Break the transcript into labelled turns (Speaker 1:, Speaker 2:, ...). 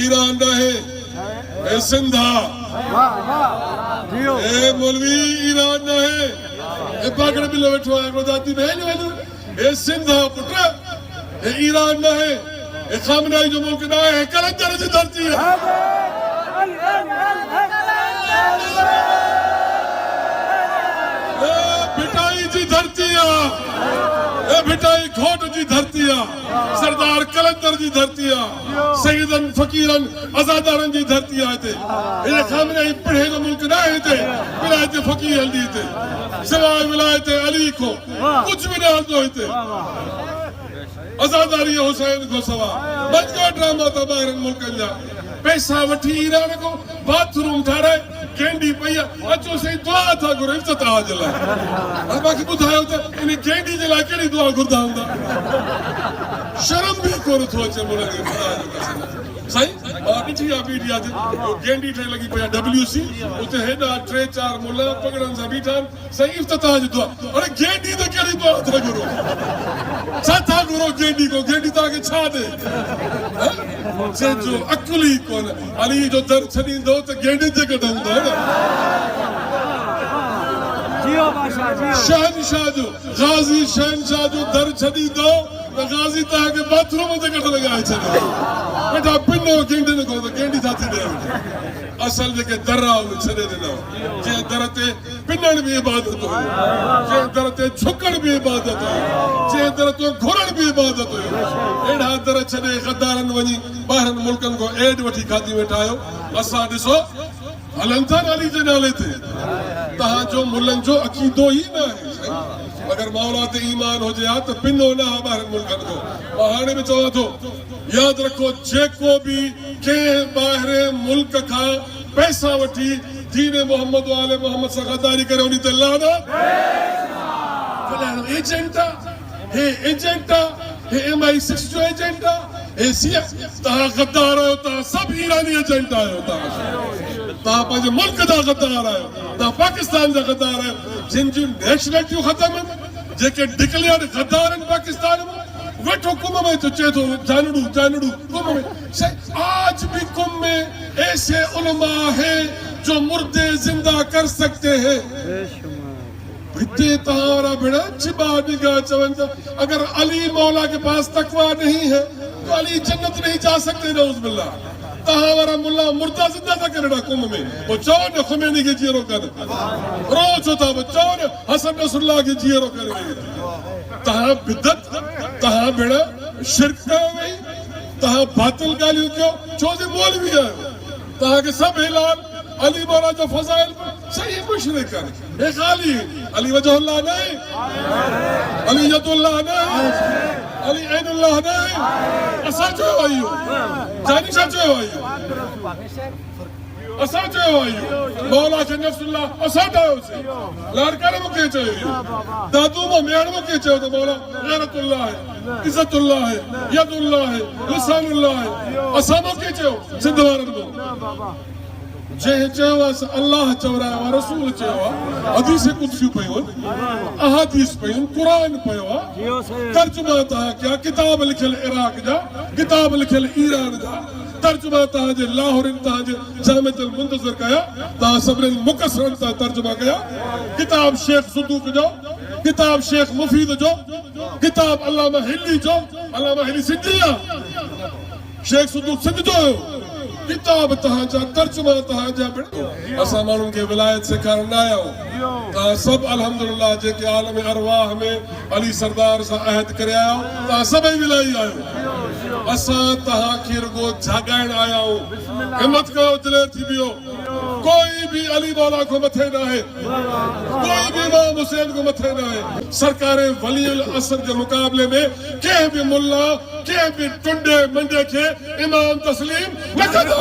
Speaker 1: Iran रहे ए सिंधा ए मौलवी Iran रहे ए पागड़ बिलो बैठो है गुजराती बहन वाले ए सिंधा पुत्र ए ईरान रहे ए खामनाई जो मुल्क ना है कलंदर जी धरती है भिटाई जी धरती है भिटाई घोट जी धरती है सरदार कलंदर जी धरती है सईदन फकीरन आजादारन जी धरती है ये खामनाई पढ़े जो मुल्क ना है विलायत फकीर हल्दी थे सिवाय विलायत अली को कुछ भी ना हल्दो आजादारी हुसैन को सवा बजो ड्रामा था ॿाहिरनि मुल्कनि जा पैसा वठी ईरान को बाथरूम ठाराए कैंडी पई अचो सही दुआ था घुरो इफ्तिताह जे लाइ हाणे बाक़ी ॿुधायो त इन कैंडी जे लाइ कहिड़ी दुआ घुरदा हूंदा शर्म बि कोन थो अचे मुल्क खे खुदा जो कसम साईं ॾिठी आहे मीडिया ते कैंडी ठही लॻी पई आहे WC उते हेॾा 3-4 मुल्ला पगड़नि सां बीठा आहिनि साईं इफ्तिताह जी दुआ हाणे कैंडी त कहिड़ी दुआ था घुरो छा था घुरो कैंडी को कैंडी तव्हांखे छा ॾे जंहिंजो अकुल ई कोन अली जो दर छॾींदो त कैंडी ते कढंदो शहनशाह जो गाज़ी शहनशाह जो दर छॾींदो त गाज़ी तव्हांखे बाथरूम ते कढ लॻाए छॾींदो बेटा पिनो कैंडी को त कैंडी छा थी ॾे असल जेके दर आहे उहे छॾे ॾिनो जंहिं दर ते पिनण बि इबादत हुई जंहिं दर ते झुकण बि इबादत हुई जंहिं दर ते घुरण बि इबादत हुई अहिड़ा दर छॾे गद्दारनि वञी ॿाहिरनि मुल्कनि खां एड वठी खाधी वेठा आहियो असां ॾिसो हलन था अली जे नाले ते तव्हांजो मुल्हनि जो अक़ीदो ई न आहे अगर मौला ते ईमान हुजे हा त पिनो न आहे ॿाहिरनि मुल्कनि खां मां हाणे बि चवां थो याद रखो जेको भी के बाहरे मुल्क का पैसा वठी दीन मोहम्मद वाले मोहम्मद से गद्दारी करे उन्हीं ते लाना फलानो एजेंटा हे MI6 जो एजेंटा हे सिया ता गद्दार हो ता सब ईरानी एजेंट आयो ता पंहिंजे मुल्क दा गद्दार आयो ता पाकिस्तान दा गद्दार आयो जिन जी नेशनलिटी खत्म जेके डिक्लेयर गद्दार इन पाकिस्तान में वेठो कुंभ में तो चेतो जानड़ू कुंभ में आज भी कुंभ में ऐसे उलमा हैं जो मुर्दे जिंदा कर सकते हैं बिते तारा बेड़ा चिबा निगाह चवंदा अगर अली मौला के पास तकवा नहीं है तो अली जन्नत नहीं जा सकते नौज बिल्ला तहावरा मुल्ला मुर्दा जिंदा था करेड़ा कुंभ में वो चौन खुमैनी के जीरो कर रोज होता वो चौन हसन नसरुल्लाह के जीरो कर तहा बिदत तहा बेड़ा शिरक कयो तहा बातिल गालियों क्यों छोजे मौलवी है तहा के सब हिलाल अली मौला जो फजाइल सही मुशरिक है एक अली वजहुल्लाह नहीं अली यदुल्लाह नहीं अली ऐनुल्लाह नहीं असा जो आयो जानी सा जो आयो असा जो आयो मौला के नफ्सुल्लाह असा दायो से लाड़कारे मुके चयो दादू मो मेण मुके चयो तो मौला गैरतुल्लाह है इज्जतुल्लाह है यदुल्लाह है लिसानुल्लाह है असा मुके चयो सिंध वारन को जे चयो अल्लाह चवरा रसूल चयो हदीस कुदसी पयो अहादीस पयो कुरान पयो तर्जुमा ता क्या किताब लिखल इराक जा किताब लिखल ईरान जा तर्जुमा ता जे लाहौर ता जे जामिअतुल मुंतज़िर कया ता सबरन मुकस्सरन ता तर्जुमा कया किताब शेख सदूक जो किताब शेख मुफीद जो किताब अल्लामा हिली सिंधिया शेख सदूक सिंध जो किताब तहाजा तर्जुमा तहाजा असा मानूं के विलायत से कारण आया ता सब अल्हम्दुलिल्लाह जे के आलम अरवाह में अली सरदार सा अहद करे आयो ता सब विलाई आयो असा तहा के रुगो जागाण आया हिम्मत करो दिलेर थी बियो कोई भी अली मौला को मथे ना है कोई भी इमाम हुसैन को मथे ना है सरकारे वलीउल असर के मुकाबले में के भी मुल्ला के भी टुंडे मंडे के इमाम तस्लीम न कर